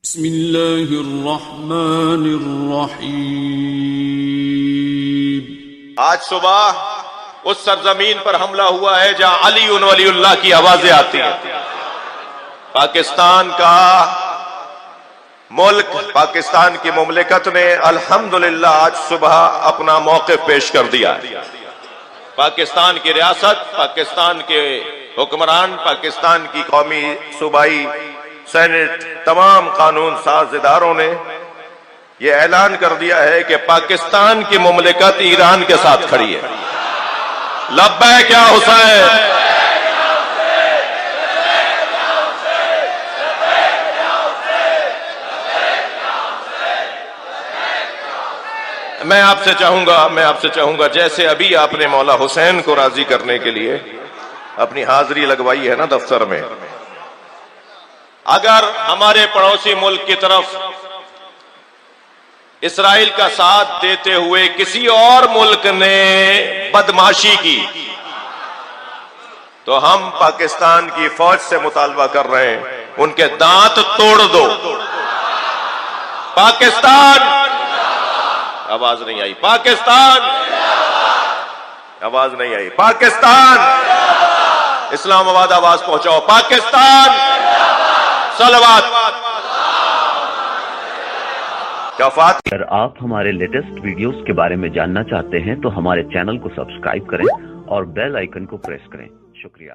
بسم اللہ الرحمن الرحیم۔ آج صبح اس سرزمین پر حملہ ہوا ہے جہاں علی ولی اللہ کی آوازیں آتی ہیں۔ پاکستان کا ملک، پاکستان کی مملکت نے الحمدللہ آج صبح اپنا موقف پیش کر دیا ہے۔ پاکستان کی ریاست، پاکستان کے حکمران، پاکستان کی قومی صوبائی سینٹ، تمام قانون ساز اداروں نے یہ اعلان کر دیا ہے کہ پاکستان کی مملکت ایران کے ساتھ کھڑی ہے۔ لبیک یا حسین، میں آپ سے چاہوں گا جیسے ابھی آپ نے مولا حسین کو راضی کرنے کے لیے اپنی حاضری لگوائی ہے نا دفتر میں، اگر ہمارے پڑوسی ملک کی طرف اسرائیل کا ساتھ دیتے ہوئے کسی اور ملک نے بدمعاشی کی تو ہم پاکستان کی فوج سے مطالبہ کر رہے ہیں، ان کے دانت توڑ دو۔ پاکستان، آواز نہیں آئی، پاکستان، آواز نہیں آئی، پاکستان، اسلام آباد آواز پہنچاؤ، پاکستان، صلوات۔ اگر آپ ہمارے لیٹسٹ ویڈیوز کے بارے میں جاننا چاہتے ہیں تو ہمارے چینل کو سبسکرائب کریں اور بیل آئیکن کو پریس کریں۔ شکریہ۔